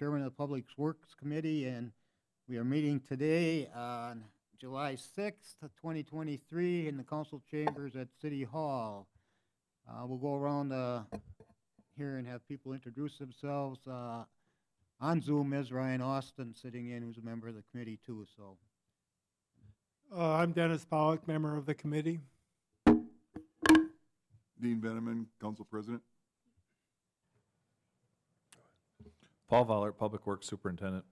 Chairman of the Public Works Committee, and we are meeting today on July 6th, 2023 in the council chambers at City Hall. We'll go around here and have people introduce themselves. On Zoom is Ryan Austin sitting in, who's a member of the committee too. So, I'm Dennis Pollock, member of the committee. Dean Veneman, Council President. Paul Vollert, Public Works Superintendent.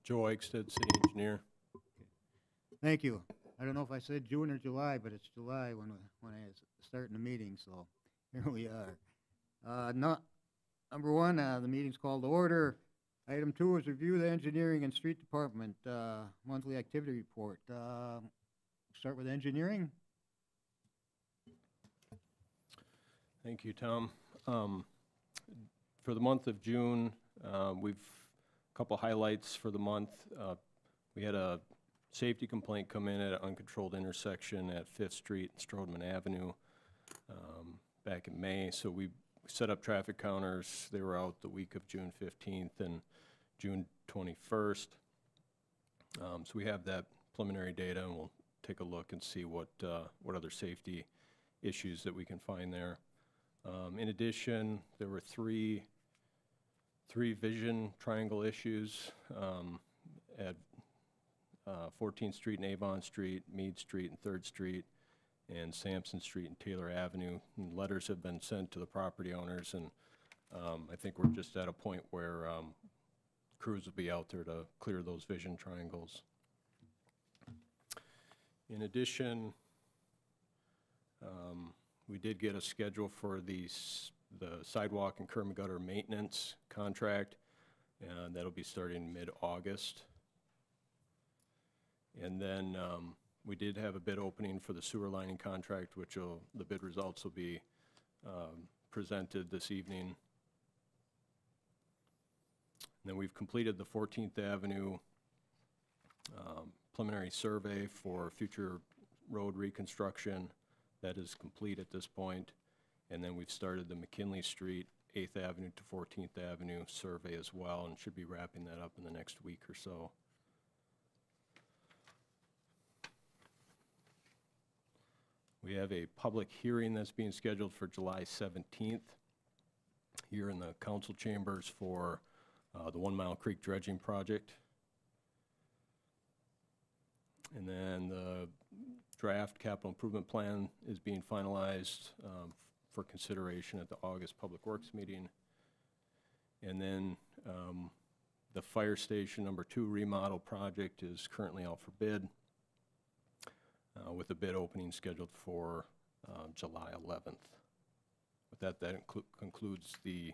Joe Eichstead, City Engineer. thank you. I don't know if I said June or July, but it's July when I was starting the meeting. So here we are. Number one, the meeting's called to order. Item 2 is review the engineering and street department monthly activity report. Start with engineering. Thank you, Tom. For the month of June, we've a couple highlights for the month. We had a safety complaint come in at an uncontrolled intersection at 5th Street and Strodeman Avenue back in May. So we set up traffic counters. They were out the week of June 15th and June 21st. So we have that preliminary data, and we'll take a look and see what other safety issues that we can find there. In addition, there were three vision triangle issues at 14th Street and Avon Street, Meade Street and 3rd Street, and Sampson Street and Taylor Avenue. And letters have been sent to the property owners, and I think we're just at a point where crews will be out there to clear those vision triangles. In addition, we did get a schedule for the sidewalk and curb and gutter maintenance contract, and that'll be starting mid-August. And then we did have a bid opening for the sewer lining contract, which the bid results will be presented this evening. And then we've completed the 14th Avenue preliminary survey for future road reconstruction. That is complete at this point. And then we've started the McKinley Street, 8th Avenue to 14th Avenue survey as well, and should be wrapping that up in the next week or so. We have a public hearing that's being scheduled for July 17th here in the council chambers for the 1 Mile Creek dredging project. And then the draft capital improvement plan is being finalized for consideration at the August Public Works meeting. And then the fire station number 2 remodel project is currently out for bid with a bid opening scheduled for July 11th. With that, concludes the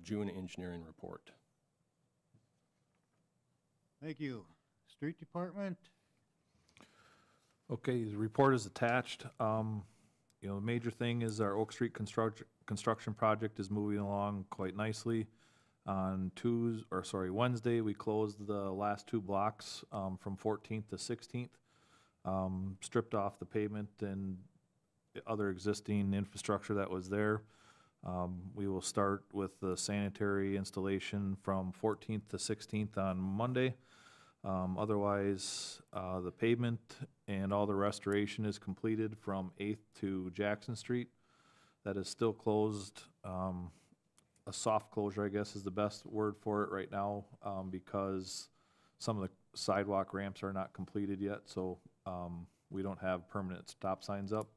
June engineering report. Thank you. Street department. Okay, the report is attached. You know, the major thing is our Oak Street construction project is moving along quite nicely. On Wednesday, we closed the last 2 blocks from 14th to 16th, stripped off the pavement and other existing infrastructure that was there. We will start with the sanitary installation from 14th to 16th on Monday. Otherwise, the pavement and all the restoration is completed from 8th to Jackson Street. That is still closed. A soft closure, I guess, is the best word for it right now, because some of the sidewalk ramps are not completed yet, so we don't have permanent stop signs up.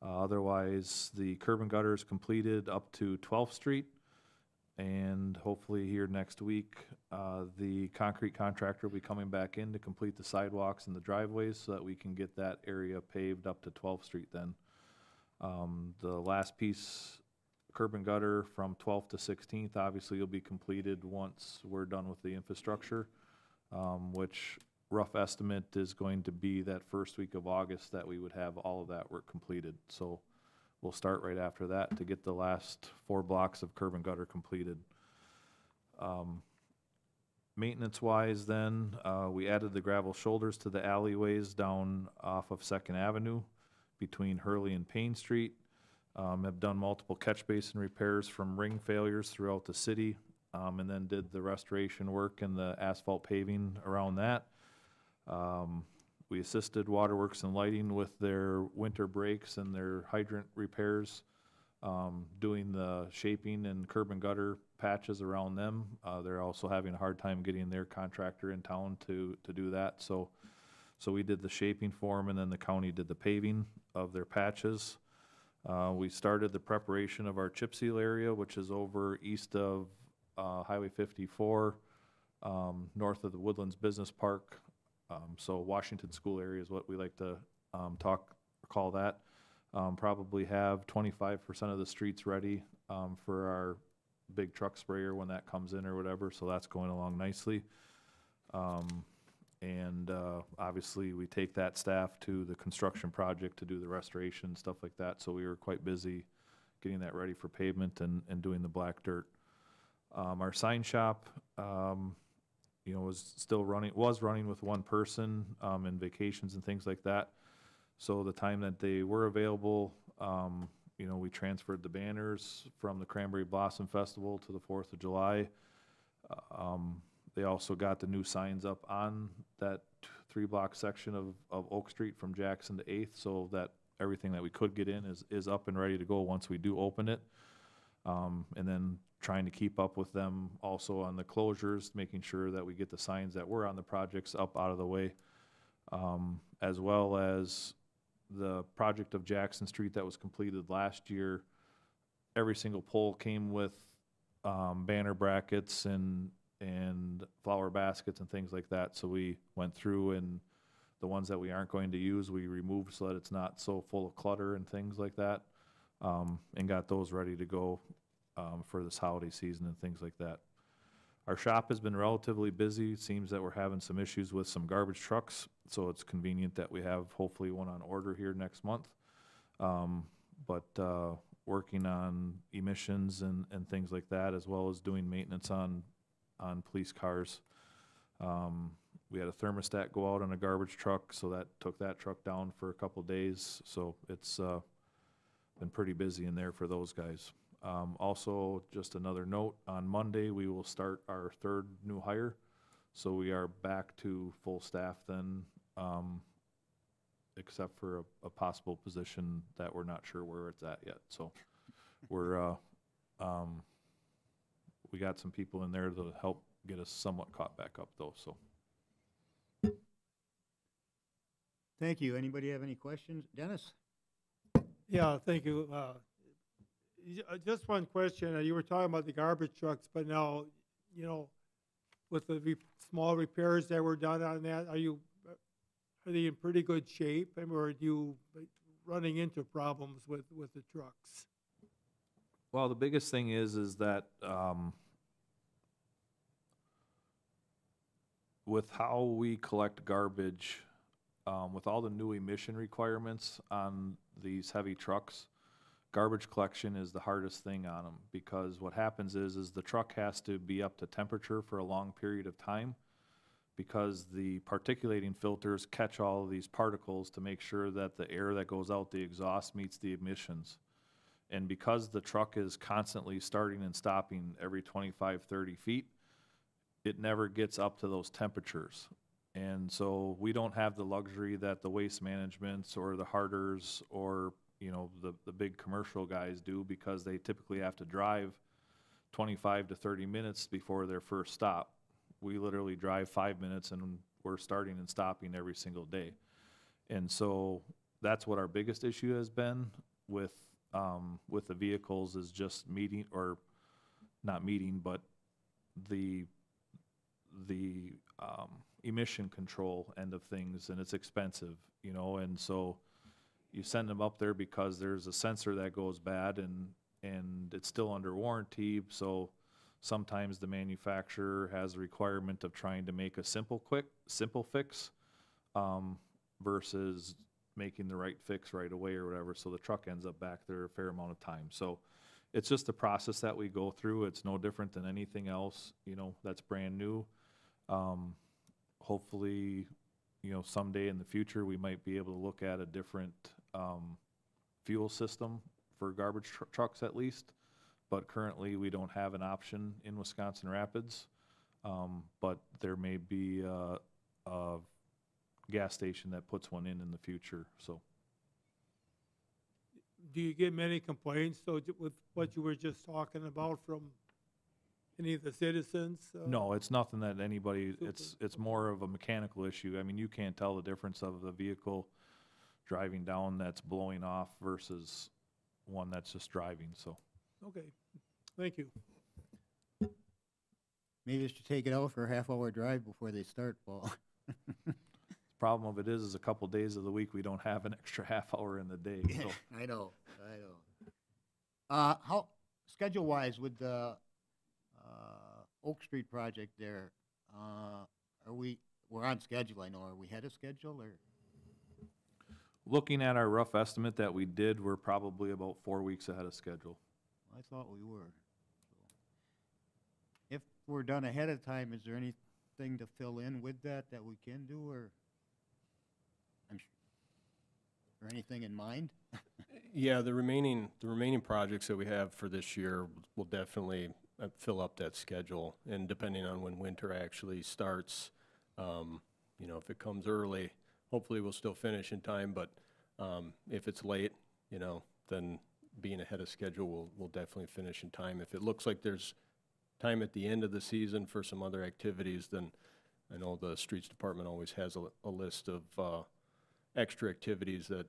Otherwise, the curb and gutter is completed up to 12th Street. And hopefully here next week, the concrete contractor will be coming back in to complete the sidewalks and the driveways so that we can get that area paved up to 12th Street then. The last piece, curb and gutter from 12th to 16th, obviously will be completed once we're done with the infrastructure, which rough estimate is going to be that first week of August that we would have all of that work completed. So we'll start right after that to get the last 4 blocks of curb and gutter completed. Maintenance-wise then, we added the gravel shoulders to the alleyways down off of 2nd Avenue between Hurley and Payne Street. Have done multiple catch basin repairs from ring failures throughout the city. and then did the restoration work and the asphalt paving around that. We assisted Waterworks and Lighting with their winter breaks and their hydrant repairs, doing the shaping and curb and gutter patches around them. They're also having a hard time getting their contractor in town to do that. So we did the shaping for them, and then the county did the paving of their patches. We started the preparation of our chip seal area, which is over east of Highway 54, north of the Woodlands Business Park. So Washington School area is what we like to call that. Probably have 25% of the streets ready for our big truck sprayer when that comes in or whatever, so that's going along nicely. Obviously, we take that staff to the construction project to do the restoration, stuff like that, so we were quite busy getting that ready for pavement and doing the black dirt. Our sign shop, was running with one person in vacations and things like that. So the time that they were available, we transferred the banners from the Cranberry Blossom Festival to the 4th of July. They also got the new signs up on that 3-block section of Oak Street from Jackson to 8th, so that everything that we could get in is up and ready to go once we do open it. And then trying to keep up with them also on the closures, making sure that we get the signs that were on the projects up out of the way, as well as the project of Jackson Street that was completed last year. Every single pole came with banner brackets and flower baskets and things like that. So we went through, and the ones that we aren't going to use, we removed so that it's not so full of clutter and things like that, and got those ready to go for this holiday season and things like that. Our shop has been relatively busy. It seems that we're having some issues with some garbage trucks, so it's convenient that we have hopefully one on order here next month. Working on emissions and things like that, as well as doing maintenance on police cars. We had a thermostat go out on a garbage truck, so that took that truck down for a couple days. So it's been pretty busy in there for those guys. Also, just another note, on Monday, we will start our 3rd new hire. So we are back to full staff then, except for a possible position that we're not sure where it's at yet. So we're, we got some people in there to help get us somewhat caught back up though, so. Thank you. Anybody have any questions? Dennis? Yeah, thank you. Just one question. You were talking about the garbage trucks, but now, with the small repairs that were done on that, are they in pretty good shape? Or are you running into problems with the trucks? Well, the biggest thing is that with how we collect garbage, with all the new emission requirements on these heavy trucks, garbage collection is the hardest thing on them, because what happens is the truck has to be up to temperature for a long period of time, because the particulating filters catch all of these particles to make sure that the air that goes out the exhaust meets the emissions. And because the truck is constantly starting and stopping every 25, 30 feet, it never gets up to those temperatures. And so we don't have the luxury that the Waste Managements or the Harders or the big commercial guys do, because they typically have to drive 25 to 30 minutes before their first stop. We literally drive 5 minutes and we're starting and stopping every single day. And so that's what our biggest issue has been with the vehicles, is just meeting, or not meeting, but the emission control end of things, and it's expensive, and so you send them up there because there's a sensor that goes bad, and it's still under warranty, so sometimes the manufacturer has a requirement of trying to make a simple fix versus making the right fix right away or whatever, so the truck ends up back there a fair amount of time. So it's just a process that we go through. It's no different than anything else, that's brand new. Hopefully, someday in the future, we might be able to look at a different fuel system for garbage trucks at least, but currently we don't have an option in Wisconsin Rapids. But there may be a gas station that puts one in the future, so. Do you get many complaints, though, with what you were just talking about from any of the citizens? No, it's nothing that anybody, Super. it's more of a mechanical issue. I mean, you can't tell the difference of the vehicle driving down that's blowing off versus one that's just driving, so. Okay, thank you. Maybe they should take it out for a half-hour drive before they start, Paul. Problem of it is a couple days of the week, we don't have an extra half hour in the day, so. I know. How, schedule-wise with the Oak Street project there, we're on schedule, I know. Are we ahead of schedule, or? Looking at our rough estimate that we did, we're probably about 4 weeks ahead of schedule. I thought we were. If we're done ahead of time, is there anything to fill in with that we can do, or? Or anything in mind? Yeah, the remaining projects that we have for this year will definitely fill up that schedule. And depending on when winter actually starts, you know, if it comes early, hopefully we'll still finish in time. But if it's late, you know, then being ahead of schedule, we'll definitely finish in time. If it looks like there's time at the end of the season for some other activities, then I know the streets department always has a list of extra activities that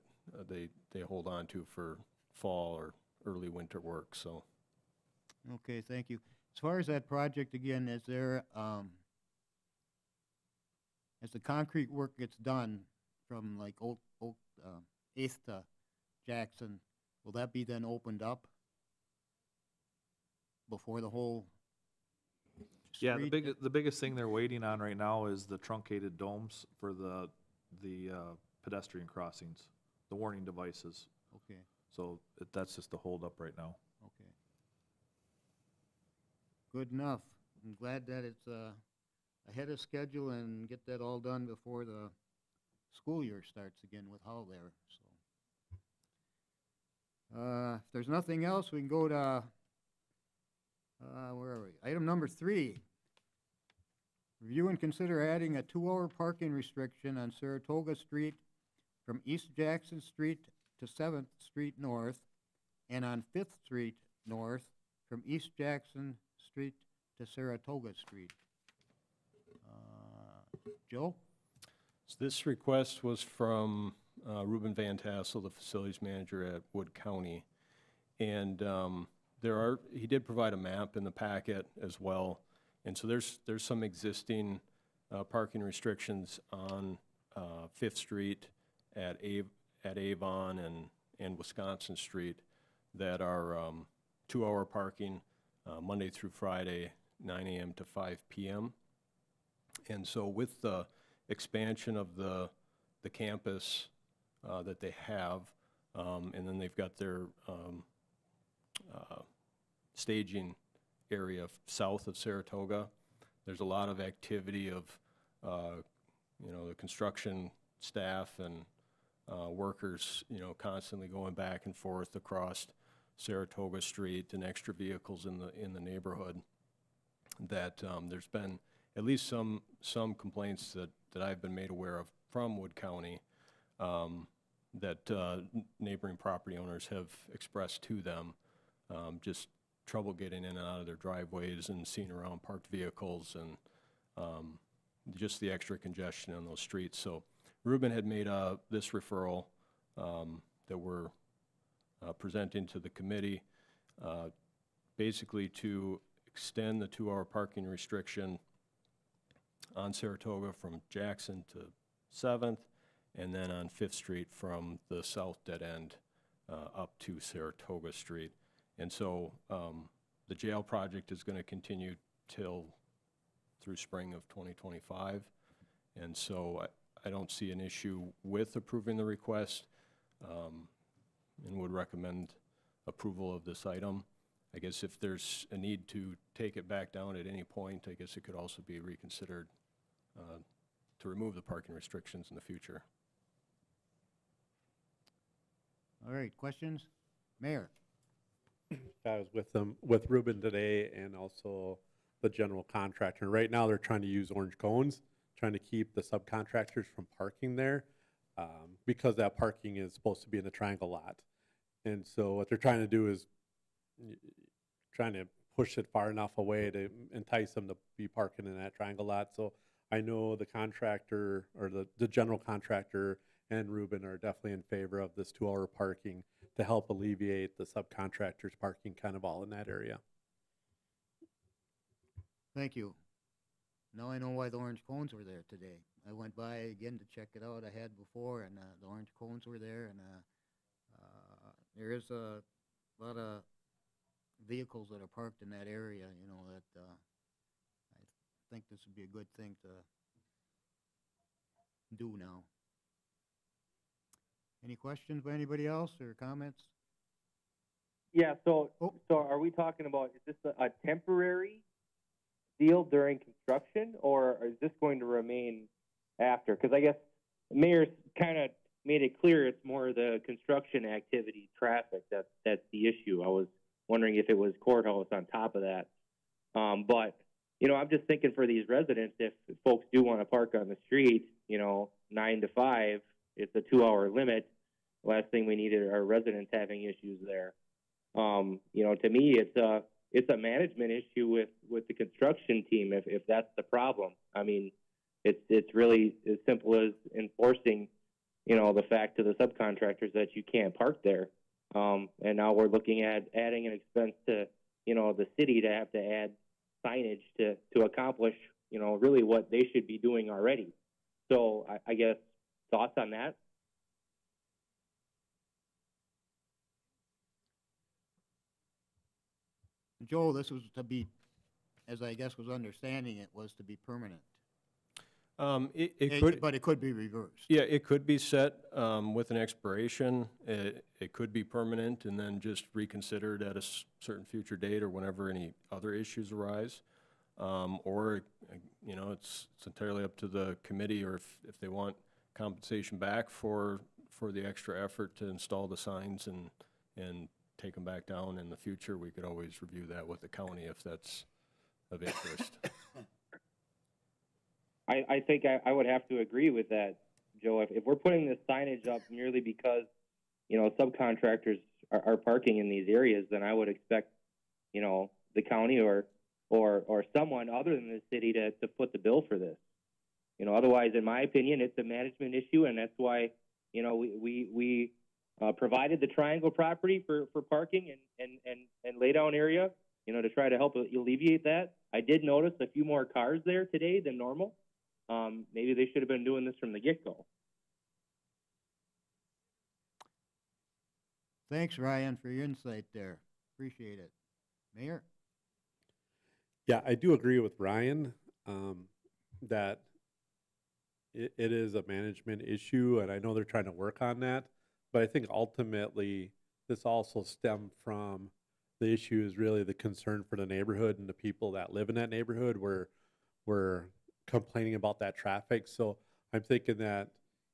they hold on to for fall or early winter work, so. Okay, thank you. As far as that project, again, is there, as the concrete work gets done from like Eighth to Jackson, will that be then opened up before the whole Yeah, street? the biggest thing they're waiting on right now is the truncated domes for the pedestrian crossings, the warning devices. Okay, So that's just a holdup right now. okay. Good enough. I'm glad that it's ahead of schedule and get that all done before the school year starts again with Hull there, so. If there's nothing else, we can go to, where are we? Item number 3. Review and consider adding a 2-hour parking restriction on Saratoga Street from East Jackson Street to 7th Street North, and on 5th Street North from East Jackson Street to Saratoga Street. Joe? So this request was from Ruben Van Tassel, the facilities manager at Wood County. And he did provide a map in the packet as well. And so there's some existing parking restrictions on 5th Street at Avon and Wisconsin Street that are 2-hour parking Monday through Friday, 9 a.m. to 5 p.m. And so with the expansion of the campus that they have, and then they've got their staging area south of Saratoga, there's a lot of activity of, you know, the construction staff and workers, you know, constantly going back and forth across Saratoga Street and extra vehicles in the neighborhood. That there's been at least some complaints that I've been made aware of from Wood County that neighboring property owners have expressed to them, just trouble getting in and out of their driveways and seeing around parked vehicles and just the extra congestion on those streets. So Ruben had made this referral that we're presenting to the committee, basically to extend the 2-hour parking restriction on Saratoga from Jackson to 7th, and then on 5th Street from the south dead end up to Saratoga Street. And so the jail project is going to continue through spring of 2025. And so I don't see an issue with approving the request and would recommend approval of this item. I guess if there's a need to take it back down at any point, I guess it could also be reconsidered to remove the parking restrictions in the future. All right, questions? Mayor? I was with Ruben today and also the general contractor. Right now, they're trying to use orange cones, trying to keep the subcontractors from parking there, because that parking is supposed to be in the triangle lot. And so what they're trying to do is trying to push it far enough away to entice them to be parking in that triangle lot. So I know the contractor or the general contractor and Ruben are definitely in favor of this 2-hour parking to help alleviate the subcontractors parking kind of all in that area. Thank you. Now I know why the orange cones were there today. I went by again to check it out. I had before, and the orange cones were there, and there is a lot of vehicles that are parked in that area, you know, that I think this would be a good thing to do now. Any questions by anybody else or comments? Yeah, so Oh. so are we talking about, is this a temporary deal during construction, or is this going to remain after? Because I guess the mayor's kind of made it clear it's more the construction activity, traffic, that's the issue. I was wondering if it was courthouse on top of that. But, you know, I'm just thinking for these residents, if folks do want to park on the street, you know, 9 to 5, it's a 2-hour limit. Last thing we need are residents having issues there. You know, to me, it's a management issue with the construction team if that's the problem. I mean, it's really as simple as enforcing, you know, the fact to the subcontractors that you can't park there. And now we're looking at adding an expense to, you know, the city to have to add signage to accomplish, you know, really what they should be doing already. So I guess thoughts on that? Joel, this was to be, as I guess was understanding it, was to be permanent. It could, But it could be reversed. yeah, it could be set with an expiration. It could be permanent and then just reconsidered at a certain future date or whenever any other issues arise. Or, you know, it's entirely up to the committee, or if they want compensation back for the extra effort to install the signs and take them back down in the future, we could always review that with the county if that's of interest. I think I would have to agree with that, Joe. If we're putting this signage up merely because, you know, subcontractors are parking in these areas, then I would expect, you know, the county or someone other than the city to foot the bill for this. You know, otherwise, in my opinion, it's a management issue, and that's why, you know, we provided the triangle property for parking and lay down area, you know, to try to help alleviate that. I did notice a few more cars there today than normal. Maybe they should have been doing this from the get-go. Thanks, Ryan, for your insight there. Appreciate it. Mayor? Yeah, I do agree with Ryan that it is a management issue, and I know they're trying to work on that. But I think ultimately this also stemmed from the issue is really the concern for the neighborhood and the people that live in that neighborhood where we're complaining about that traffic. So I'm thinking that,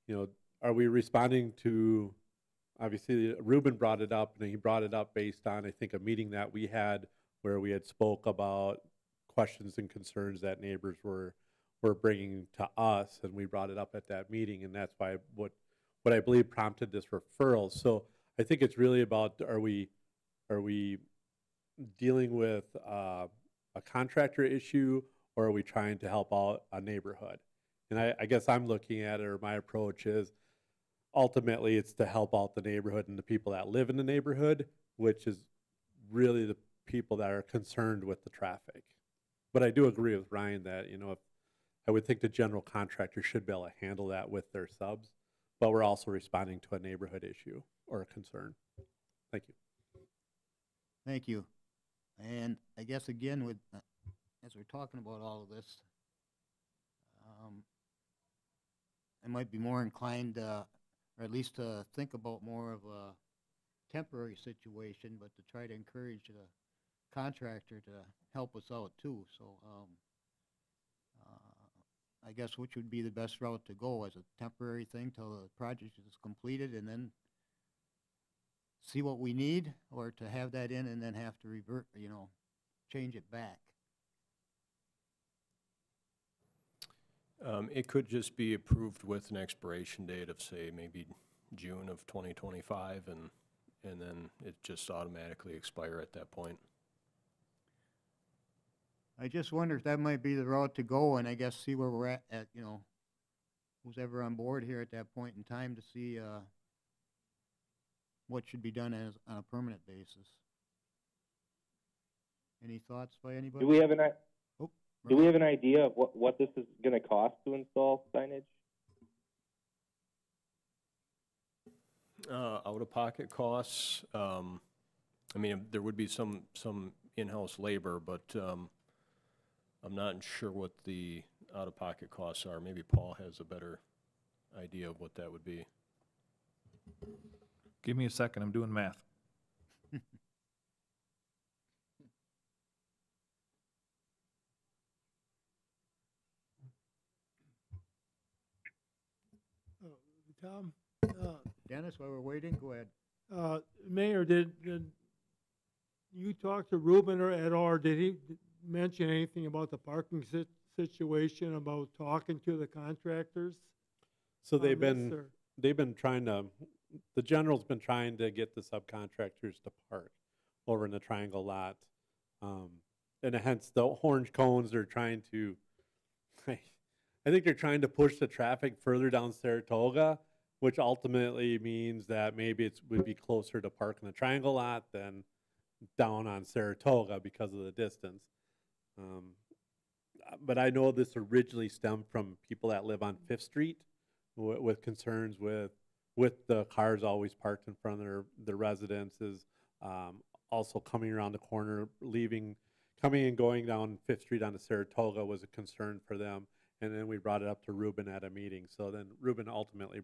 you know, are we responding to, obviously Ruben brought it up, and he brought it up based on, I think, a meeting that we had where we had spoke about questions and concerns that neighbors were bringing to us, and we brought it up at that meeting, and that's why what I believe prompted this referral. So I think it's really about, are we dealing with a contractor issue, or are we trying to help out a neighborhood? And I guess I'm looking at it, or my approach is, ultimately it's to help out the neighborhood and the people that live in the neighborhood, which is really the people that are concerned with the traffic. But I do agree with Ryan that, you know, I would think the general contractor should be able to handle that with their subs, but we're also responding to a neighborhood issue or a concern. Thank you. Thank you. And I guess again, with as we're talking about all of this, I might be more inclined, or at least to think about more of a temporary situation, but to try to encourage the contractor to help us out too. So I guess which would be the best route to go, as a temporary thing till the project is completed and then see what we need, or to have that in and then have to revert, change it back? It could just be approved with an expiration date of, say, maybe June of 2025, and then it just automatically expire at that point. I just wonder if that might be the route to go, and I guess see where we're at, who's ever on board here at that point in time to see, what should be done on a permanent basis. Any thoughts by anybody? Do we have an Oh, Do we have an idea of what this is going to cost to install signage? Out-of-pocket costs, I mean, there would be some in-house labor, but I'm not sure what the out-of-pocket costs are. Maybe Paul has a better idea of what that would be. Give me a second, I'm doing math. Tom, Dennis, while we're waiting, go ahead. Mayor, did you talk to Ruben at all, or did he mention anything about the parking situation, about talking to the contractors? So on they've this, been, or- the general's been trying to get the subcontractors to park over in the Triangle lot. And hence the orange cones are trying to, I think they're trying to push the traffic further down Saratoga, which ultimately means that maybe it would be closer to park in the Triangle lot than down on Saratoga because of the distance. But I know this originally stemmed from people that live on Fifth Street with concerns with the cars always parked in front of their residences. Also coming around the corner, coming and going down Fifth Street onto Saratoga was a concern for them. And then we brought it up to Ruben at a meeting. So then Ruben ultimately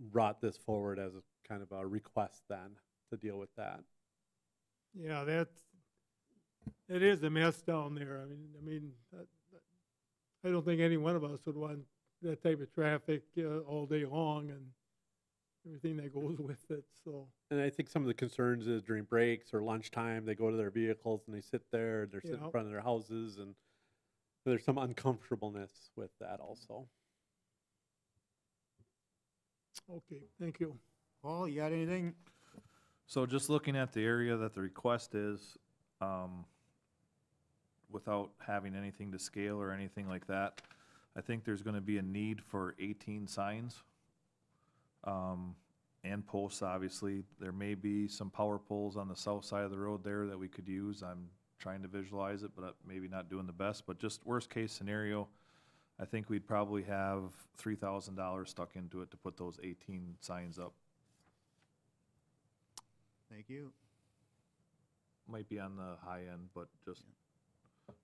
brought this forward as a kind of a request then to deal with that. Yeah, it is a mess down there. I mean, I don't think any one of us would want that type of traffic all day long and everything that goes with it, so. And I think some of the concerns is during breaks or lunchtime, they go to their vehicles and they sit there, they're sitting in Yeah. front of their houses, and there's some uncomfortableness with that also. Okay, thank you. Paul, you got anything? So just looking at the area that the request is, without having anything to scale or anything like that, I think there's gonna be a need for 18 signs. And posts, obviously. There may be some power poles on the south side of the road there that we could use. I'm trying to visualize it, but maybe not doing the best. But just worst case scenario, I think we'd probably have $3,000 stuck into it to put those 18 signs up. Thank you. Might be on the high end, but just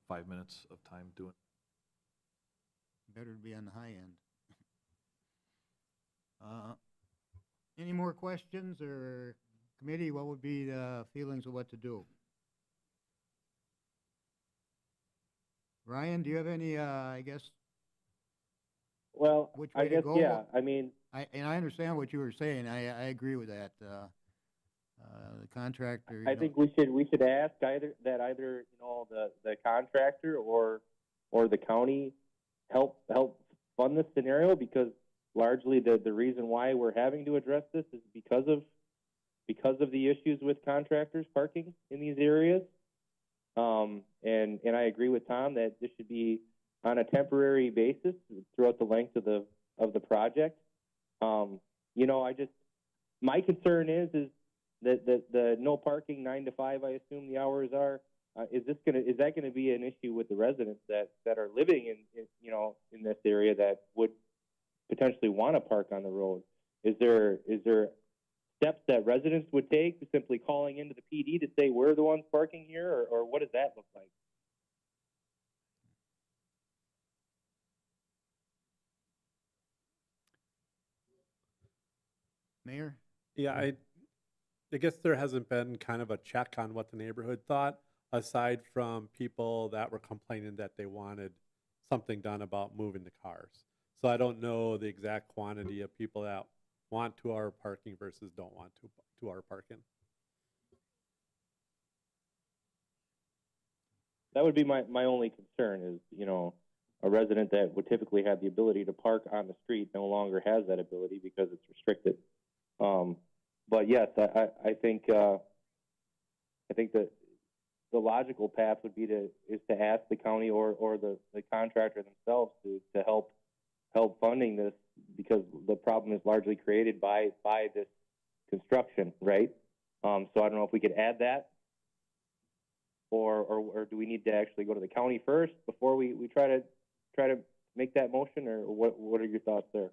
5 minutes of time doing. Better to be on the high end. Any more questions, or committee, what would be the feelings of what to do? Ryan, do you have any, I guess, Well, which I way to guess, go? yeah. I mean, and I understand what you were saying, I agree with that, the contractor. I think we should ask either the contractor or the county help fund this scenario, because largely the reason why we're having to address this is because of the issues with contractors parking in these areas. And I agree with Tom that this should be on a temporary basis throughout the length of the project. My concern is that the no parking 9 to 5, I assume the hours are, is that gonna be an issue with the residents that are living in this area that would potentially want to park on the road? Is there steps that residents would take, simply calling into the PD to say we're the ones parking here, or what does that look like? Mayor? Yeah, I guess there hasn't been kind of a check on what the neighborhood thought, aside from people that were complaining that they wanted something done about moving the cars. So I don't know the exact quantity of people that want 2-hour parking versus don't want 2-hour parking. That would be my only concern is, a resident that would typically have the ability to park on the street no longer has that ability because it's restricted. But yes, I think that the logical path would be to ask the county or the contractor themselves to help funding this, because the problem is largely created by this construction, right? So I don't know if we could add that, or do we need to actually go to the county first before we try to make that motion, or what are your thoughts there?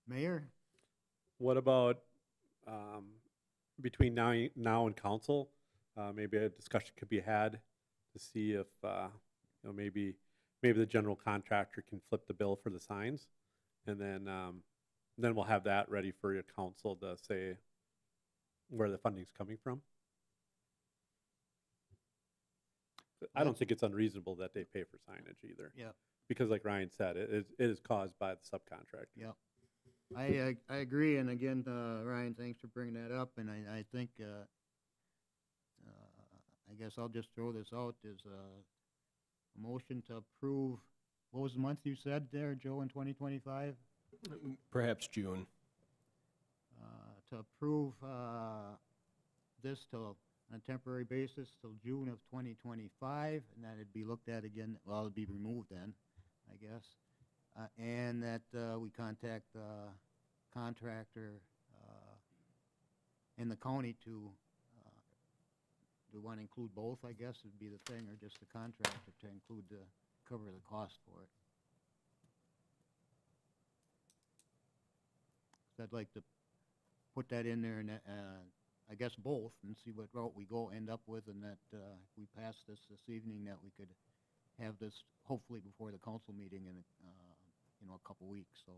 Mayor? What about between now and council? Maybe a discussion could be had to see if maybe the general contractor can flip the bill for the signs, and then we'll have that ready for your council to say where the funding's coming from. I don't think it's unreasonable that they pay for signage either. Yeah. Because like Ryan said, it is caused by the subcontractor. Yeah. I agree, and again, Ryan, thanks for bringing that up, and I think, I guess I'll just throw this out as a motion to approve, what was the month you said there, Joe, in 2025? Perhaps June. To approve this till, on a temporary basis till June of 2025, and that it'd be looked at again, well, it'd be removed then, I guess. And that we contact the contractor in the county to, do we want to include both, I guess, would be the thing, or just the contractor to include cover the cost for it? So I'd like to put that in there, and I guess both, and see what route we end up with, and that if we pass this evening, that we could have this hopefully before the council meeting in a couple weeks. So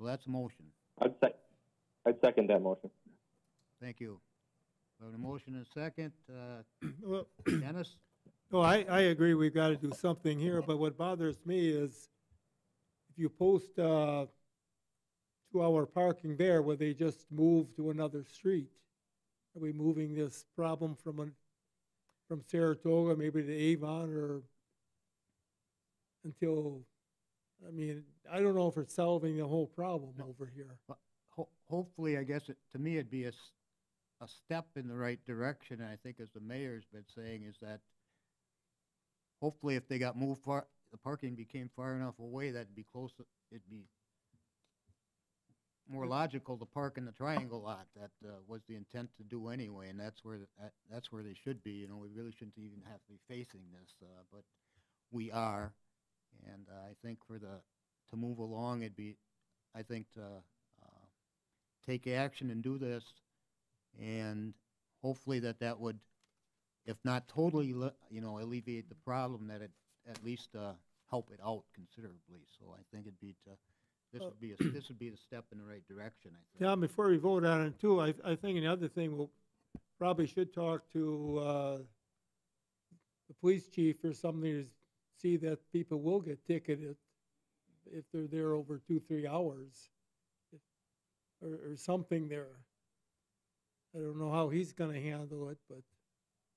that's a motion. I'd second that motion. Thank you. We have a motion and a second. Well, Dennis? no, I agree we've got to do something here, but what bothers me is if you post 2-hour parking there, where they just move to another street, are we moving this problem from Saratoga maybe to Avon, or until, I mean, I don't know if it's solving the whole problem over here. But hopefully, I guess, to me, it'd be a step in the right direction, and I think as the mayor's been saying, is that hopefully if they got moved far, the parking became far enough away that it'd be close, it'd be more logical to park in the triangle lot. That was the intent to do anyway, and that's where they should be. We really shouldn't even have to be facing this, but we are. And I think to move along, it'd be, I think, to take action and do this, and hopefully that would, if not totally, alleviate the problem, that it at least help it out considerably. So I think this would be the step in the right direction, I think. Tom, before we vote on it too, I think another thing, we'll probably should talk to the police chief or something to see that people will get ticketed if they're there over 2-3 hours, or something there. I don't know how he's gonna handle it, but.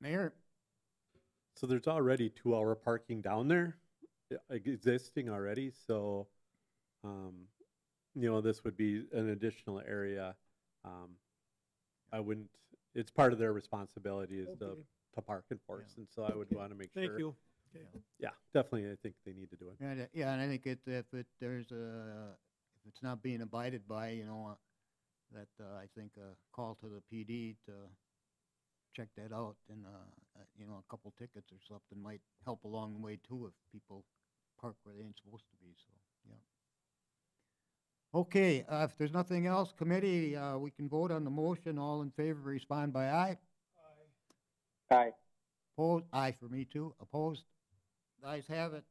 Mayor? So there's already 2-hour parking down there, existing already, so, this would be an additional area. It's part of their responsibility is Okay. to park enforce, and so I would want to make sure. Thank you. Okay. Yeah, definitely, I think they need to do it. And I think if it's not being abided by, that I think a call to the PD to check that out, and a couple tickets or something might help along the way too, if people park where they ain't supposed to be. So yeah. Okay, if there's nothing else, committee, we can vote on the motion. All in favor, respond by aye. Aye. Opposed? Aye for me too. Opposed? The ayes have it.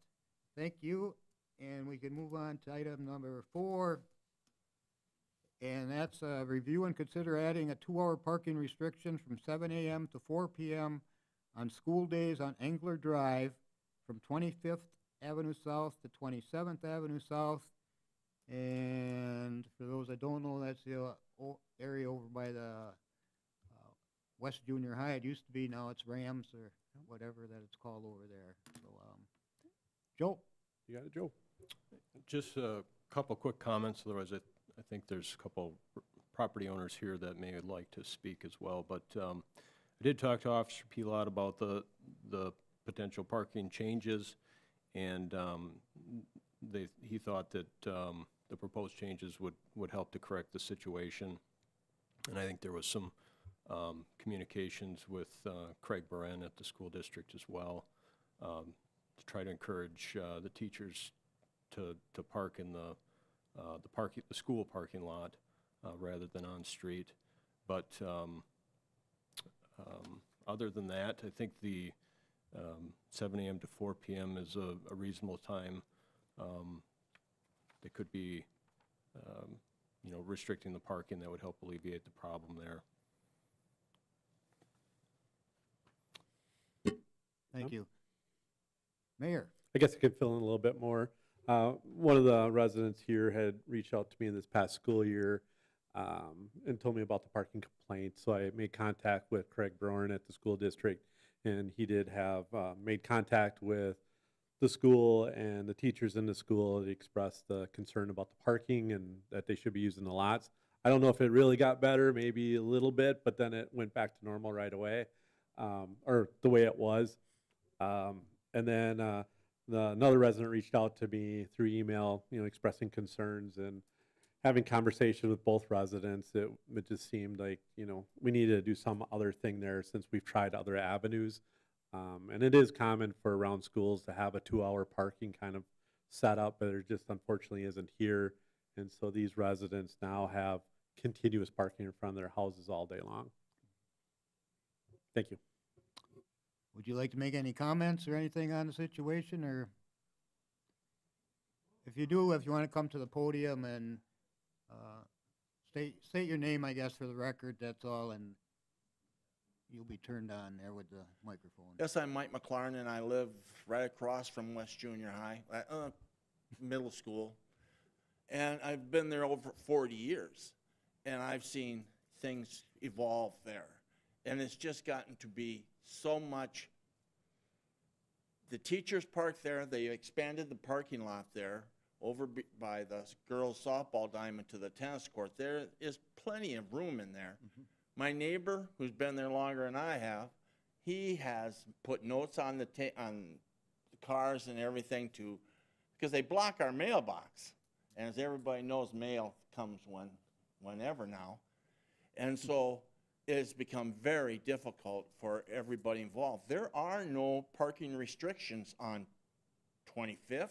Thank you. And we can move on to item number 4. And that's review and consider adding a 2-hour parking restriction from 7 a.m. to 4 p.m. on school days on Engler Drive from 25th Avenue South to 27th Avenue South And for those that don't know, that's the area over by the West Junior High. It used to be, now it's Rams or whatever that it's called over there. So, Joe? You got it, Joe? Just a couple quick comments, otherwise I think there's a couple property owners here that may like to speak as well. But I did talk to Officer Pilot about the potential parking changes, and he thought that the proposed changes would help to correct the situation. And I think there was some communications with Craig Baren at the school district as well, to try to encourage the teachers to park in the school parking lot rather than on street. But other than that, I think the 7 a.m. to 4 p.m. is a reasonable time. They could be, restricting the parking that would help alleviate the problem there. Thank you. Mayor? I guess I could fill in a little bit more. One of the residents here had reached out to me this past school year and told me about the parking complaint. So I made contact with Craig Brown at the school district, and he did have made contact with the school and the teachers in the school that expressed the concern about the parking and that they should be using the lots. I don't know if it really got better, maybe a little bit, but then it went back to normal right away, or the way it was. And then another resident reached out to me through email, expressing concerns and having conversation with both residents. It just seemed like, we needed to do some other thing there since we've tried other avenues. And it is common for around schools to have a 2-hour parking kind of setup, but it just unfortunately isn't here. And so these residents now have continuous parking in front of their houses all day long. Thank you. Would you like to make any comments or anything on the situation, or if you do, if you want to come to the podium and state your name, I guess, for the record, that's all, and you'll be turned on there with the microphone. Yes, I'm Mike McLaren, and I live right across from West Junior High, middle school. And I've been there over 40 years, and I've seen things evolve there. And it's just gotten to be so much. The teachers park there. They expanded the parking lot there over by the girls' softball diamond to the tennis court. There is plenty of room in there. Mm-hmm. My neighbor, who's been there longer than I have, he has put notes on the cars and everything because they block our mailbox. And as everybody knows, mail comes whenever now. And so it has become very difficult for everybody involved. There are no parking restrictions on 25th,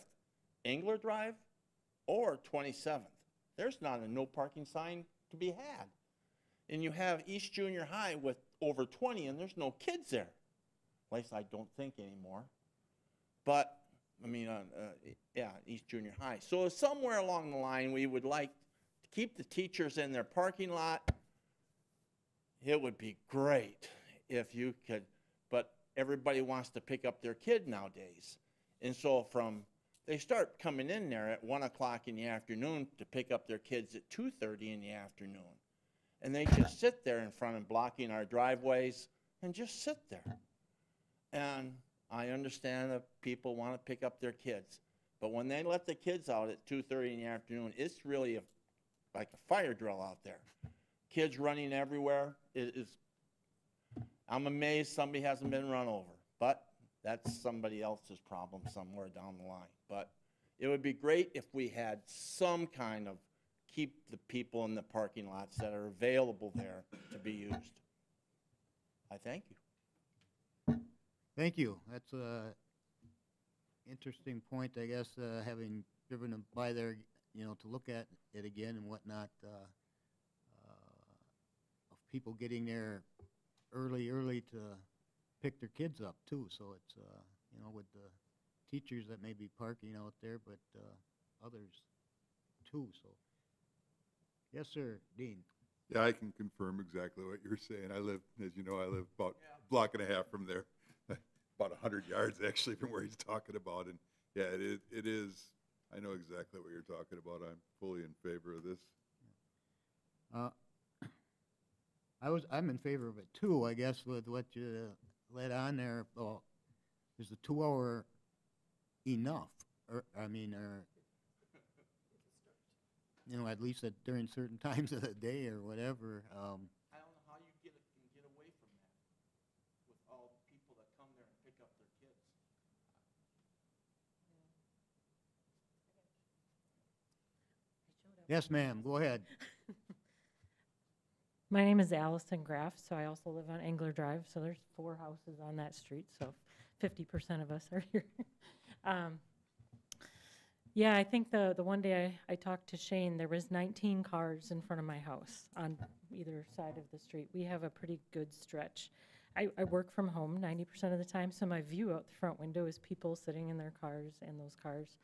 Engler Drive, or 27th. There's not a no parking sign to be had. And you have East Junior High with over 20, and there's no kids there. At least I don't think anymore. But, East Junior High. So somewhere along the line, we would like to keep the teachers in their parking lot. It would be great if you could, but everybody wants to pick up their kid nowadays. And so they start coming in there at 1 o'clock in the afternoon to pick up their kids at 2:30 in the afternoon. And they just sit there in front and blocking our driveways and just sit there. And I understand that people want to pick up their kids. But when they let the kids out at 2:30 in the afternoon, it's really like a fire drill out there. Kids running everywhere. I'm amazed somebody hasn't been run over. But that's somebody else's problem somewhere down the line. But it would be great if we had some kind of keep the people in the parking lots that are available there to be used. I thank you. Thank you. That's a interesting point, I guess, having driven them by there, to look at it again and whatnot, of people getting there early to pick their kids up too. So it's, with the teachers that may be parking out there, but others too. So, yes, sir, Dean. Yeah, I can confirm exactly what you're saying. I live about a block and a half from there, about 100 yards actually from where he's talking about. And yeah, it is. I know exactly what you're talking about. I'm fully in favor of this. Uh, I'm in favor of it too, I guess, with what you let on there. Well, is the 2 hour enough? Or, I mean, you know, at least during certain times of the day or whatever. I don't know how you can get away from that with all the people that come there and pick up their kids. Yes, ma'am, go ahead. My name is Allison Graff, so I also live on Angler Drive, so there's 4 houses on that street, so 50% of us are here. Yeah, I think the one day I talked to Shane, there was 19 cars in front of my house on either side of the street. We have a pretty good stretch. I work from home 90% of the time, so my view out the front window is people sitting in their cars and those cars.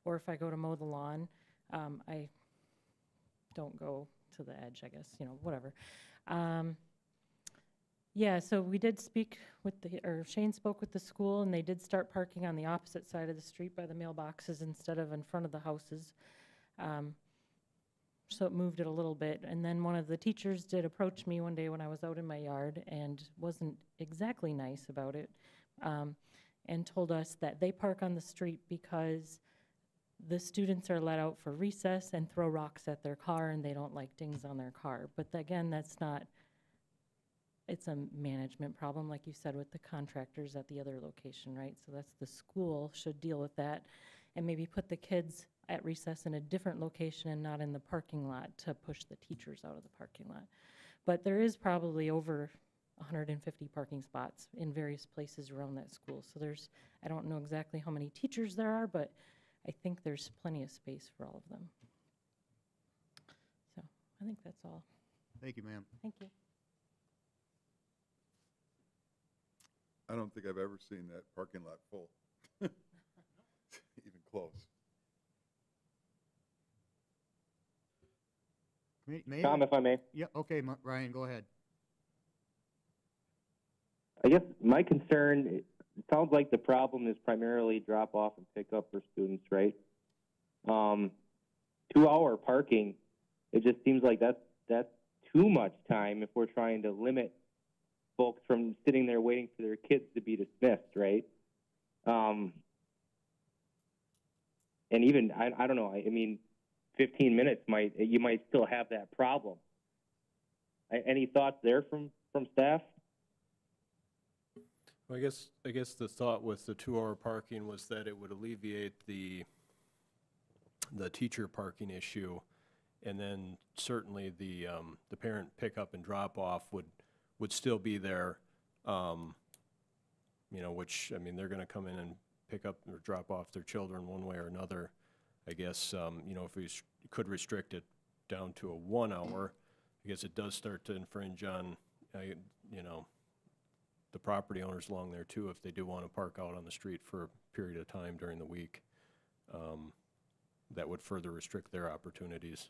Or if I go to mow the lawn, I don't go to the edge, I guess, you know, whatever. Yeah, so we did speak with or Shane spoke with the school, and they did start parking on the opposite side of the street by the mailboxes instead of in front of the houses. So it moved it a little bit. And then one of the teachers did approach me one day when I was out in my yard and wasn't exactly nice about it, and told us that they park on the street because the students are let out for recess and throw rocks at their car, and they don't like dings on their car. But again, that's not, it's a management problem, like you said, with the contractors at the other location, right? So that's the school should deal with that and maybe put the kids at recess in a different location and not in the parking lot to push the teachers out of the parking lot. But there is probably over 150 parking spots in various places around that school. So there's, I don't know exactly how many teachers there are, but I think there's plenty of space for all of them. So I think that's all. Thank you, ma'am. Thank you. I don't think I've ever seen that parking lot full. Even close. Mayor? Tom, if I may. Yeah, okay, Ryan, go ahead. I guess my concern, it sounds like the problem is primarily drop off and pick up for students, right? 2 hour parking, it just seems like that's too much time if we're trying to limit folks from sitting there waiting for their kids to be dismissed, right? And even, I don't know, I mean, 15 minutes you might still have that problem. Any thoughts there from staff? Well, I guess the thought with the 2 hour parking was that it would alleviate the teacher parking issue, and then certainly the parent pickup and drop off would still be there, you know, which, I mean, they're gonna come in and pick up or drop off their children one way or another. I guess, you know, if we could restrict it down to a 1 hour, I guess it does start to infringe on, you know, the property owners along there too, if they do want to park out on the street for a period of time during the week. That would further restrict their opportunities.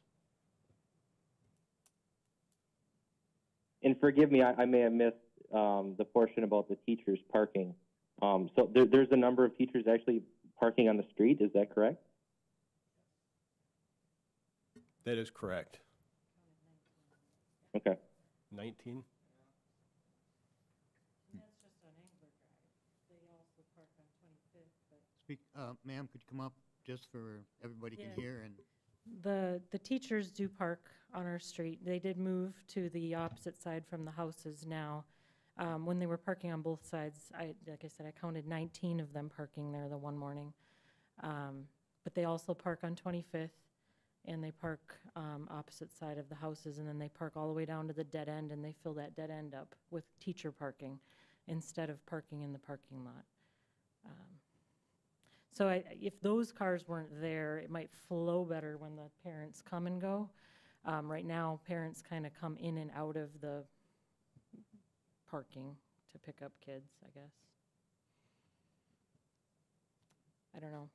And forgive me, I may have missed the portion about the teachers parking. So there's a number of teachers actually parking on the street, is that correct? That is correct. Okay. 19? That's just on Angler Drive. They also park on 25th, but Speak, ma'am, could you come up just for everybody can Yeah. hear? And the teachers do park on our street. They did move to the opposite side from the houses now. When they were parking on both sides, like I said, I counted 19 of them parking there the one morning. But they also park on 25th, and they park opposite side of the houses, and then they park all the way down to the dead end, and they fill that dead end up with teacher parking instead of parking in the parking lot. So if those cars weren't there, it might flow better when the parents come and go. Right now, parents kind of come in and out of the parking to pick up kids, I guess. I don't know.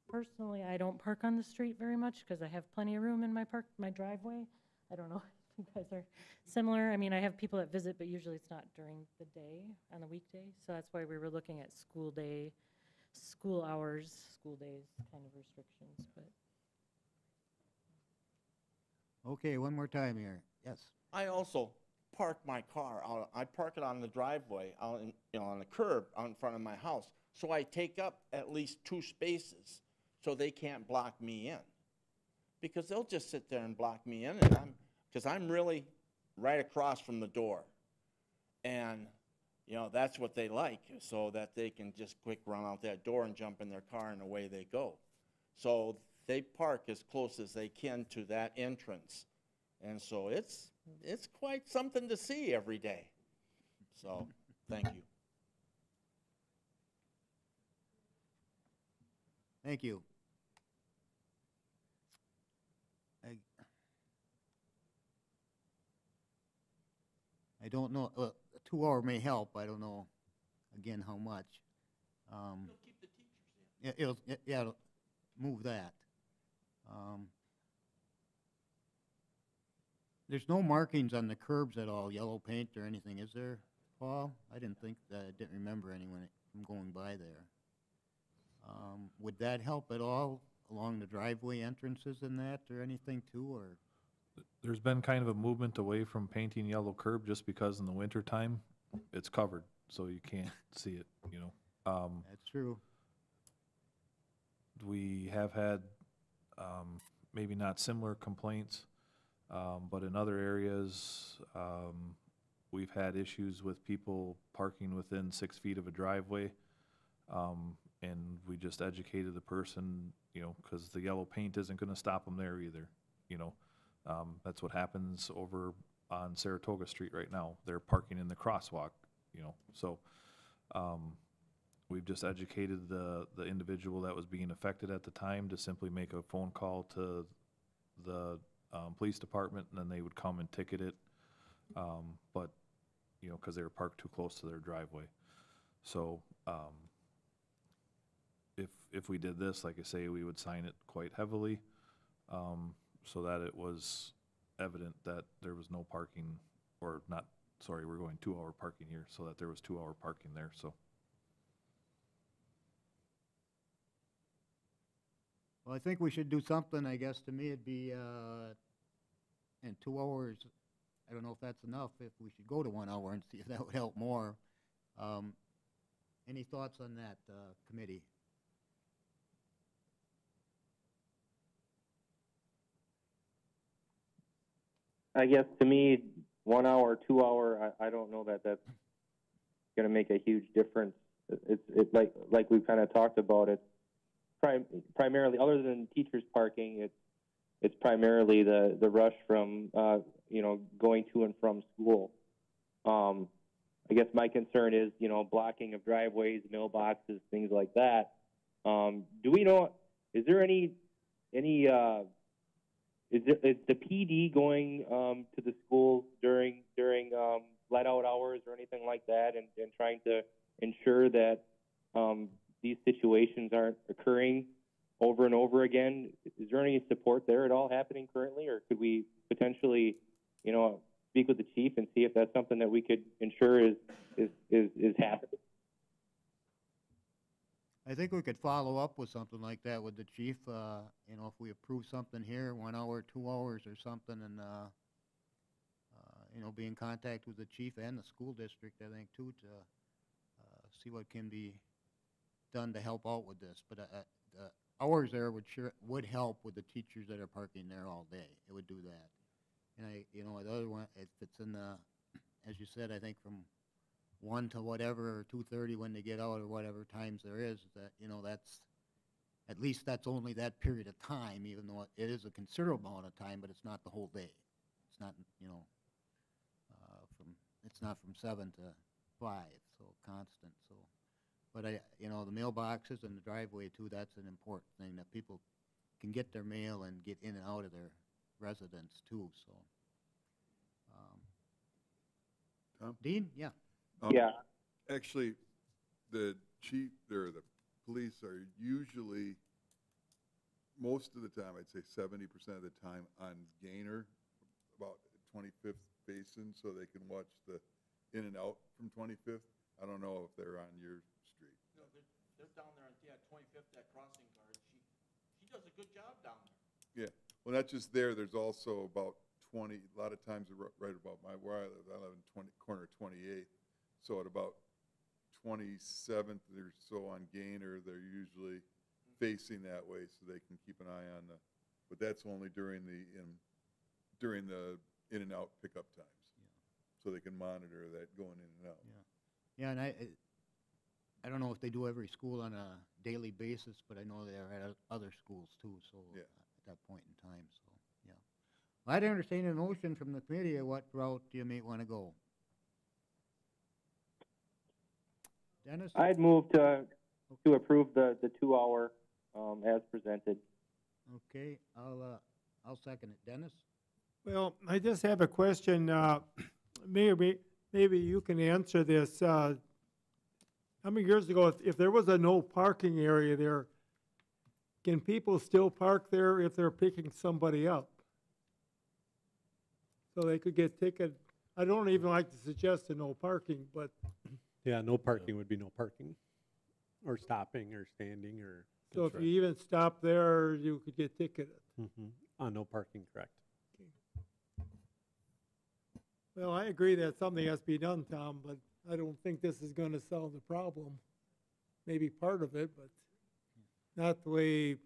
Personally, I don't park on the street very much because I have plenty of room in my driveway. I don't know if you guys are similar. I mean, I have people that visit, but usually it's not during the day, on the weekday. So that's why we were looking at school day, school hours, school days kind of restrictions, but. Okay, one more time here. Yes. I also park my car out, I park it on the driveway, out in, on the curb out in front of my house. So I take up at least 2 spaces so they can't block me in. Because they'll just sit there and block me in, and because I'm really right across from the door. And, that's what they like, so that they can just quick run out that door and jump in their car and away they go. So they park as close as they can to that entrance. And so it's quite something to see every day. So, thank you. Thank you. I don't know, a 2-hour may help, I don't know, again, how much. Keep the teachers in. It'll move that. There's no markings on the curbs at all, yellow paint or anything, is there, Paul? I didn't remember anyone from going by there. Would that help at all along the driveway entrances and that, or anything too, or? There's been kind of a movement away from painting yellow curb just because in the wintertime, it's covered, so you can't see it, That's true. We have had, maybe not similar complaints, but in other areas, we've had issues with people parking within 6 feet of a driveway. And we just educated the person, because the yellow paint isn't gonna stop them there either, That's what happens over on Saratoga Street right now. They're parking in the crosswalk, so, we've just educated the individual that was being affected at the time to simply make a phone call to the, police department, and then they would come and ticket it. But, because they were parked too close to their driveway. So, if we did this, like I say, we would sign it quite heavily, so that it was evident that there was no parking, or not, sorry, we're going 2-hour parking here, so that there was 2-hour parking there, so. Well, I think we should do something, I guess, to me it'd be, in 2 hours, I don't know if that's enough, if we should go to 1 hour and see if that would help more. Any thoughts on that, committee? I guess to me, 1 hour, 2 hour, I don't know that that's going to make a huge difference. It's like we've kind of talked about it. Primarily, other than teachers parking, it's primarily the rush from going to and from school. I guess my concern is blocking of driveways, mailboxes, things like that. Do we know? Is there any is the PD going to the schools during let out hours or anything like that, and trying to ensure that these situations aren't occurring over and over again? Is there any support there at all happening currently, or could we potentially, speak with the chief and see if that's something that we could ensure is happening? I think we could follow up with something like that with the chief, if we approve something here, 1 hour, 2 hours or something, and, be in contact with the chief and the school district, I think, too, to see what can be done to help out with this. But the hours there would help with the teachers that are parking there all day. It would do that. And the other one, if it's in the, as you said, I think from 1 to whatever, or 2:30 when they get out, or whatever times there is, that, that's, at least that's only that period of time, even though it is a considerable amount of time, but it's not the whole day. It's not, it's not from 7 to 5, so constant, so. But the mailboxes and the driveway too, that's an important thing, that people can get their mail and get in and out of their residence too, so. Tom? Dean, yeah. Yeah. Actually, the chief, or the police are usually, most of the time, I'd say 70% of the time on Gainer, about 25th Basin, so they can watch the in and out from 25th. I don't know if they're on your street. No, they're down there on 25th, that crossing guard. does a good job down there. Yeah, well, not just there, there's also about 20, a lot of times right about where I live in corner 28th. So at about 27th or so on Gainer, they're usually facing that way so they can keep an eye on but that's only during the in and out pickup times. So they can monitor that going in and out. Yeah, and I don't know if they do every school on a daily basis, but I know they're at other schools too, so Yeah. at that point in time, so, yeah. I'd entertain a motion from the committee of what route you may want to go. Dennis? I'd move to approve the 2 hour, as presented. Okay, I'll second it. Dennis? Well, I just have a question, maybe you can answer this. How many years ago, if there was a no parking area there, can people still park there if they're picking somebody up? So they could get ticketed. I don't even like to suggest a no parking, but Yeah, no parking would be no parking, or stopping, or standing, or. so that's if you even stop there, you could get ticketed. right. No parking, correct. Well, I agree that something has to be done, Tom, but I don't think this is gonna solve the problem. Maybe part of it, but not the way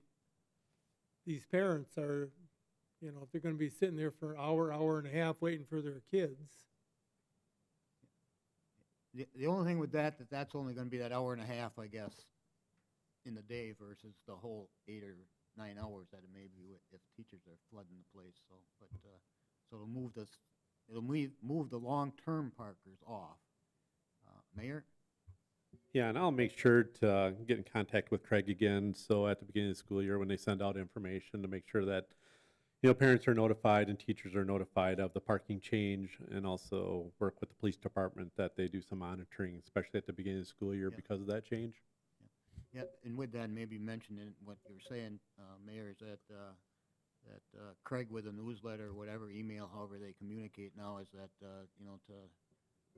these parents are, you know, if they're gonna be sitting there for an hour and a half waiting for their kids. The only thing with that's only gonna be that hour and a half, I guess, in the day versus the whole 8 or 9 hours that it may be if teachers are flooding the place, so, but, so it'll move the long-term parkers off. Mayor? Yeah, and I'll make sure to get in contact with Craig again, so at the beginning of the school year, when they send out information, to make sure that, parents are notified and teachers are notified of the parking change, and also work with the police department that they do some monitoring, especially at the beginning of the school year Yeah. because of that change. Yeah, and with that, maybe mentioning what you're saying, Mayor, is that Craig with a newsletter or whatever, email, however they communicate now, is that, to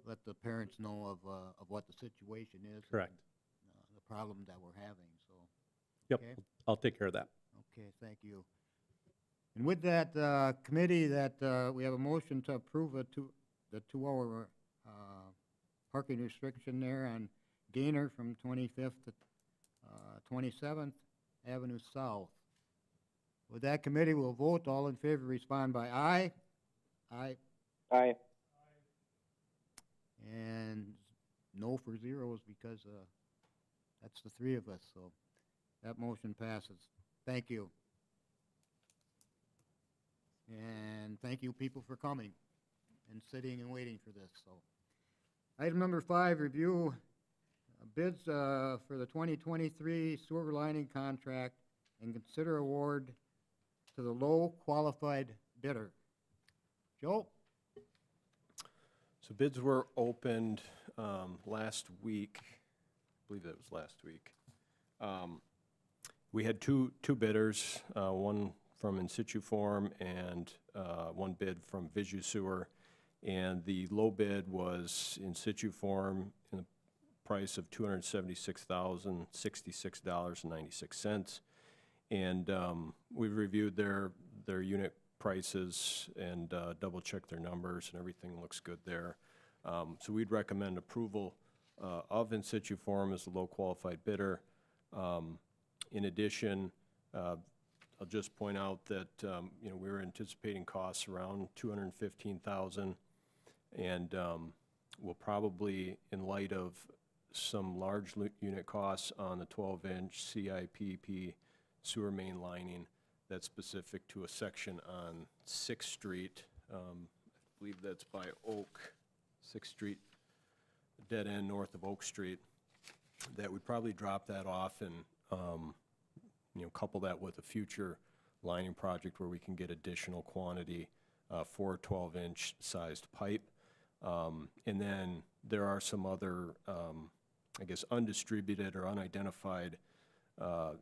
let the parents know of what the situation is. Correct. And, the problem that we're having, so. Yep, Okay. I'll take care of that. Okay, thank you. And with that, committee, that, we have a motion to approve the 2 hour, parking restriction there on Gainer from 25th to 27th Avenue South. With that, committee will vote. All in favor respond by aye. Aye. Aye. And no for zeros because that's the 3 of us, so that motion passes. Thank you. And thank you, people, for coming and sitting and waiting for this, so. Item number 5, review bids for the 2023 sewer lining contract and consider award to the low qualified bidder. Joe? So bids were opened last week. I believe that was last week. We had two bidders, one from In Situ Form and one bid from Visu Sewer. And the low bid was In Situ Form in the price of $276,066.96. And we've reviewed their unit prices and double-checked their numbers, and everything looks good there. So we'd recommend approval of In Situ Form as the low qualified bidder. In addition, I'll just point out that we were anticipating costs around $215,000, and we'll probably, in light of some large unit costs on the 12-inch CIPP sewer main lining that's specific to a section on 6th Street. I believe that's by Oak, 6th Street, dead end north of Oak Street, that we'd probably drop that off and couple that with a future lining project where we can get additional quantity for 12-inch sized pipe. And then there are some other, undistributed or unidentified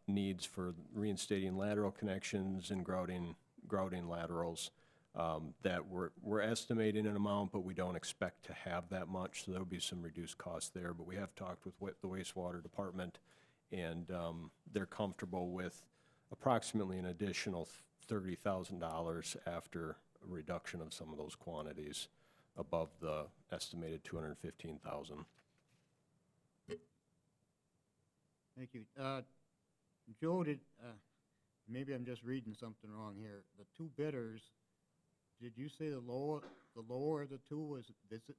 needs for reinstating lateral connections and grouting laterals that we're estimating an amount, but we don't expect to have that much, so there'll be some reduced costs there. But we have talked with the wastewater department, and they're comfortable with approximately an additional $30,000 after a reduction of some of those quantities above the estimated 215,000. Thank you. Joe, maybe I'm just reading something wrong here. The two bidders, did you say the lower of the two was Visit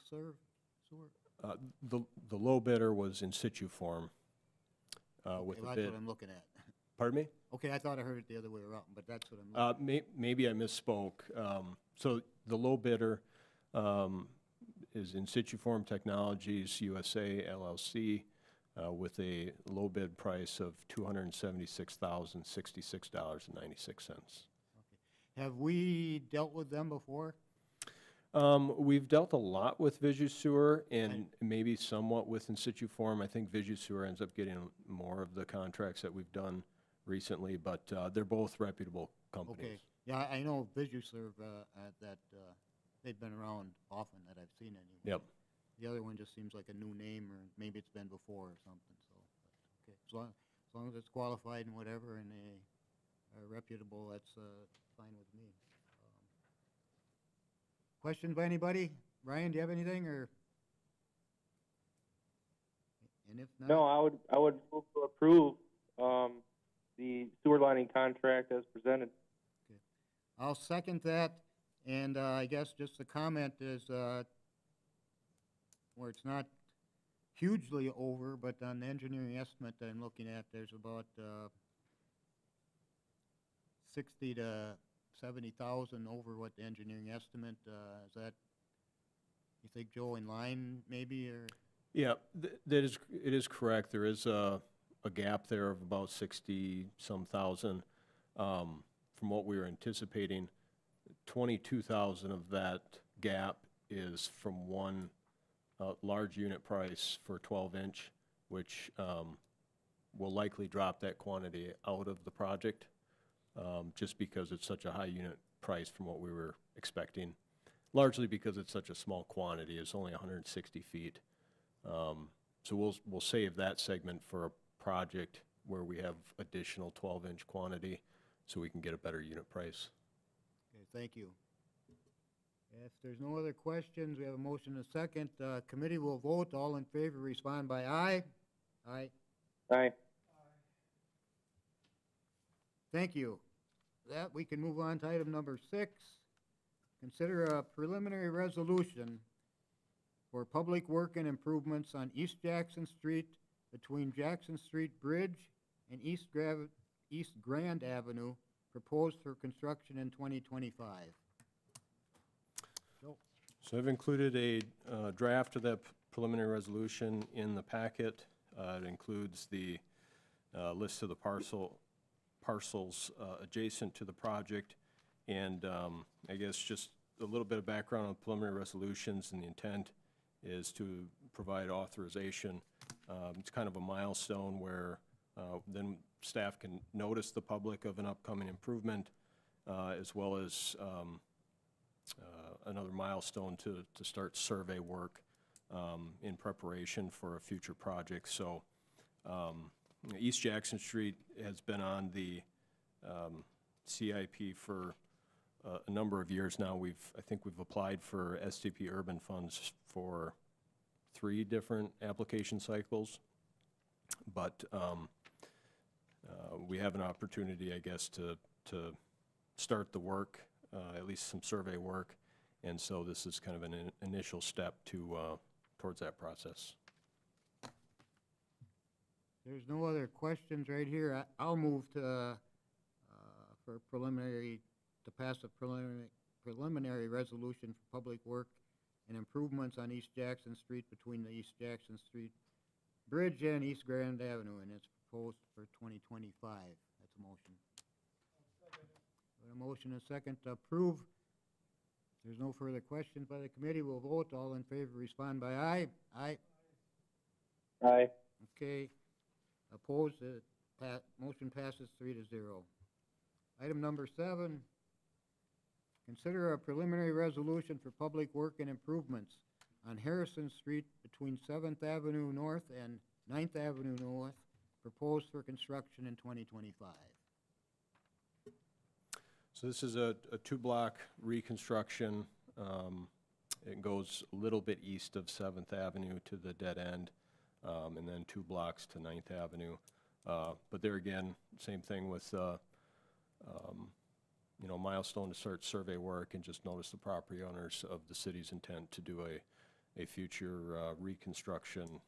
Serve Sewer? The low bidder was in situ form with Okay, the that's bid. what I'm looking at. Pardon me? Okay, I thought I heard it the other way around, but that's what I'm looking Maybe I misspoke. So the low bidder is in situ form Technologies USA LLC with a low bid price of $276,066.96. at. Have we dealt with them before? We've dealt a lot with VisuSewer and maybe somewhat with in situ form. I think VisuSewer ends up getting more of the contracts that we've done recently, but they're both reputable companies. Okay, yeah, I know VisuServe, that, they've been around often that I've seen anyway. Yep. The other one just seems like a new name, or maybe it's been before or something, so, but, okay. As long as it's qualified and whatever, and they are reputable, that's, fine with me. Questions by anybody? Ryan, do you have anything, or? And if not? No, I would move to approve, the sewer lining contract as presented. I'll second that, and I guess just the comment is, where it's not hugely over, but on the engineering estimate that I'm looking at, there's about 60 to 70,000 over what the engineering estimate, is that, you think, Joe, in line maybe, or? Yeah, it is correct. There is a gap there of about 60-some thousand. From what we were anticipating, 22,000 of that gap is from one large unit price for 12-inch, which will likely drop that quantity out of the project, just because it's such a high unit price from what we were expecting, largely because it's such a small quantity. It's only 160 feet. So we'll save that segment for a project where we have additional 12-inch quantity so we can get a better unit price. Okay, thank you. If there's no other questions, we have a motion and a second. Committee will vote. All in favor, respond by aye. Aye. Aye. Thank you. That, we can move on to item number 6. Consider a preliminary resolution for public work and improvements on East Jackson Street between Jackson Street Bridge and East Grand Avenue, proposed for construction in 2025. Joe? So I've included a draft of that preliminary resolution in the packet. It includes the list of the parcels adjacent to the project, and I guess just a little bit of background on preliminary resolutions, and the intent is to provide authorization. It's kind of a milestone where then staff can notice the public of an upcoming improvement, as well as another milestone to start survey work in preparation for a future project. So East Jackson Street has been on the CIP for a number of years now. I think we've applied for STP urban funds for 3 different application cycles, but we have an opportunity, I guess, to start the work, at least some survey work, and so this is kind of an initial step towards that process. There's no other questions right here. I'll move to, for preliminary, to pass a preliminary resolution for public work and improvements on East Jackson Street between the East Jackson Street Bridge and East Grand Avenue, and it's proposed for 2025. That's a motion. A motion and a second to approve. If there's no further questions by the committee, we'll vote. All in favor, respond by aye. Aye. Aye. Okay. Opposed, motion passes 3-0. Item number 7, consider a preliminary resolution for public work and improvements on Harrison Street between 7th Avenue North and 9th Avenue North proposed for construction in 2025. So this is a two-block reconstruction. It goes a little bit east of 7th Avenue to the dead end, and then 2 blocks to 9th Avenue. But there again, same thing with, milestone to start survey work and just notice the property owners of the city's intent to do a future reconstruction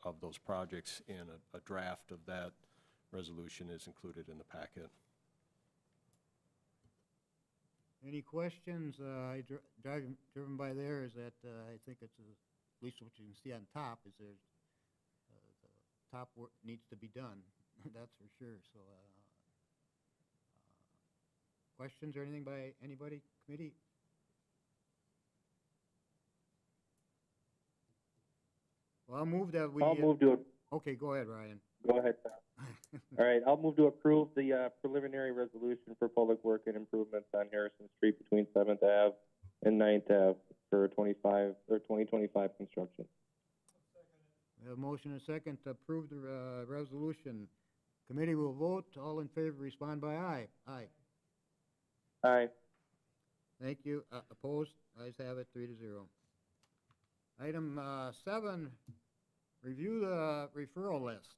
of those projects, and a draft of that resolution is included in the packet. Any questions? Driven by there is that, I think it's, at least what you can see on top, is there's, the top work needs to be done, that's for sure, so, questions or anything by anybody, committee? Well, I'll move that we. I'll move to, Okay, go ahead, Ryan. go ahead, Tom. All right, I'll move to approve the preliminary resolution for public work and improvements on Harrison Street between 7th Ave and 9th Ave for 2025 construction. We have a motion and a second to approve the resolution. Committee will vote. All in favor, respond by aye. Aye. Aye. Thank you. Opposed? Ayes have it, 3-0. Item 7, review the referral list.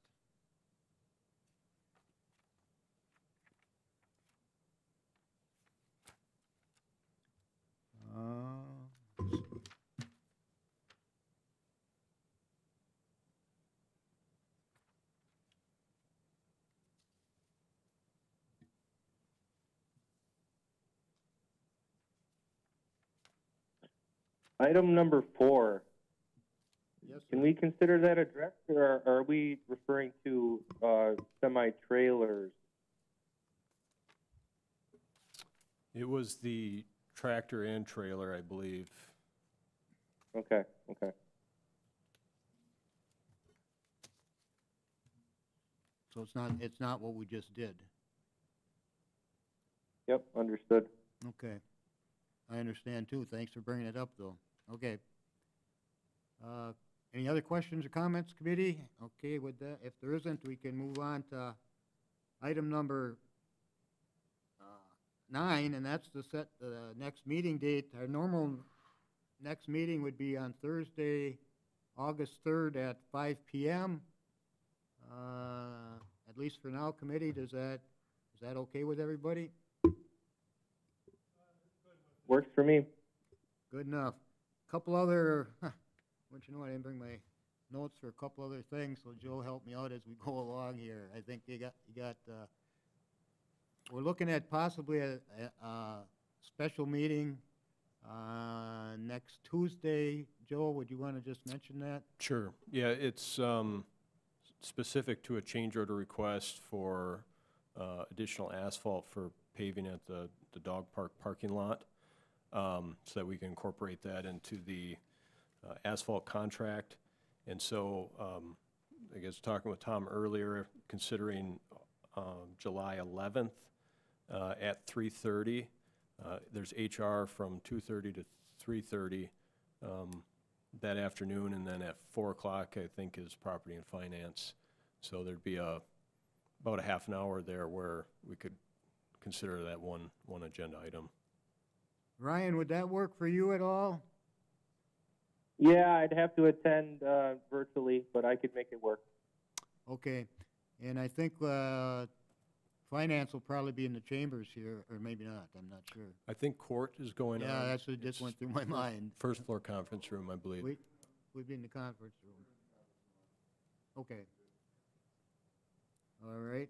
Let's see. Item number 4. Yes, Can we consider that addressed, or are we referring to semi-trailers? It was the tractor and trailer, I believe. Okay, okay. so it's not what we just did. Yep, understood. Okay. I understand too. Thanks for bringing it up, though. Okay. Any other questions or comments, committee? Okay, with that, if there isn't, we can move on to item number 9, and that's to set the next meeting date. Our normal next meeting would be on Thursday, August 3rd at 5 p.m. At least for now, committee, is that okay with everybody? Works for me. Good enough. Couple other, what you know, I didn't bring my notes for a couple other things, so Joe help me out as we go along here. I think you got, we're looking at possibly a special meeting next Tuesday. Joe, would you want to just mention that? Sure. Yeah, it's specific to a change order request for additional asphalt for paving at the dog park parking lot, so that we can incorporate that into the asphalt contract. And so, I guess talking with Tom earlier, considering July 11th at 3:30. There's HR from 2:30 to 3:30 that afternoon, and then at 4 o'clock, I think, is property and finance. So there'd be about a half an hour there where we could consider that one agenda item. Ryan, would that work for you at all? Yeah, I'd have to attend virtually, but I could make it work. Okay. And I think finance will probably be in the chambers here, or maybe not, I'm not sure. I think court is going on. Yeah, that's what just went through my mind. First floor conference room, I believe. We'd be in the conference room. Okay. All right.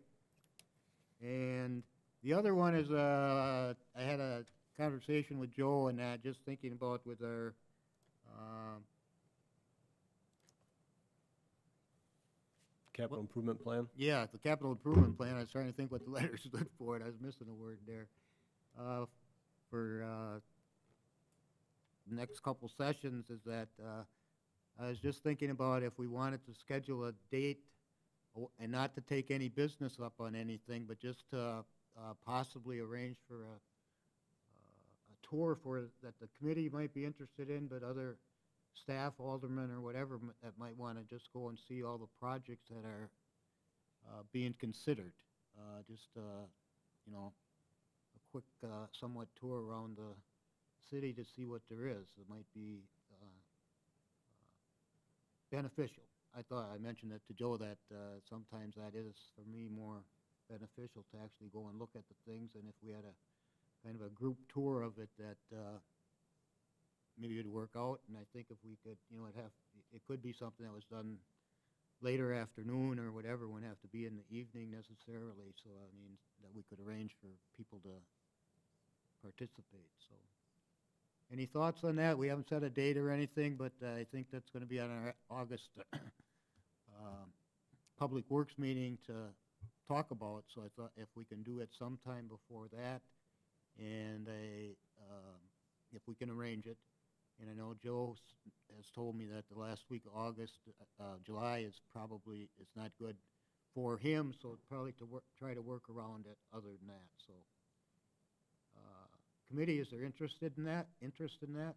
And the other one is, I had a conversation with Joe and that, just thinking about with our, Capital improvement plan? yeah, the capital improvement plan. I was trying to think what the letter stood for, and I was missing a word there. For next couple sessions is that, I was just thinking about if we wanted to schedule a date and not to take any business up on anything, but just to possibly arrange for a tour that the committee might be interested in, but other staff, aldermen, or whatever that might want to just go and see all the projects that are being considered. Just, you know, a quick, somewhat tour around the city to see what there is. It might be beneficial. I mentioned that to Joe, that sometimes that is, for me, more beneficial to actually go and look at the things, and if we had a kind of a group tour of it, that maybe it'd work out, and I think if we could, you know, it could be something that was done later afternoon or whatever, wouldn't have to be in the evening necessarily, so, I mean, that we could arrange for people to participate, so. Any thoughts on that? We haven't set a date or anything, but I think that's gonna be on our August Public Works meeting to talk about, so I thought if we can do it sometime before that, and if we can arrange it. And I know Joe has told me that the last week of August, July is not good for him, so probably try to work around it other than that, so. Committee, is there interest in that?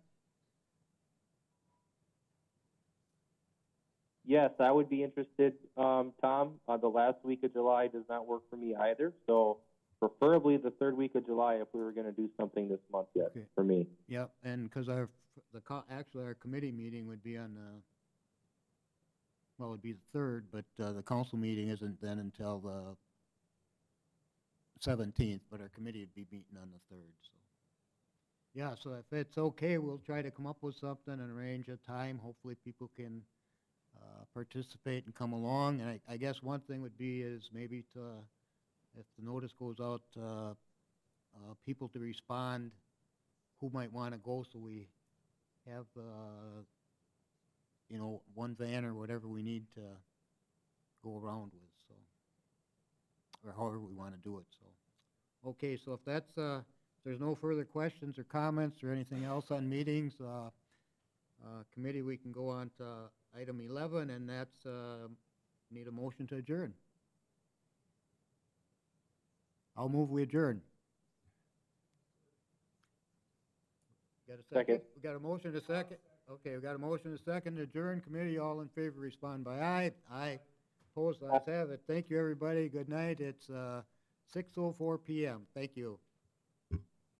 Yes, I would be interested, Tom. The last week of July does not work for me either, so preferably the third week of July if we were gonna do something this month yet, Okay. for me. Yep, and because actually our committee meeting would be on well, it'd be the 3rd, but the council meeting isn't then until the 17th, but our committee would be meeting on the 3rd, so. Yeah, so if it's okay, we'll try to come up with something and arrange a time. Hopefully people can participate and come along. And I guess one thing would be is maybe if the notice goes out, people to respond who might want to go, so we have, you know, one van or whatever we need to go around with, so, or however we want to do it, so. Okay, so if that's, if there's no further questions or comments or anything else on meetings, committee, we can go on to item 11, and that's, need a motion to adjourn. I'll move we adjourn. Got a second? Second. We got a motion, a second? Okay, we got a motion, a second to adjourn. Committee, all in favor, respond by aye. Aye. Opposed, ayes have it. Thank you, everybody. Good night. It's 6:04 PM. Thank you.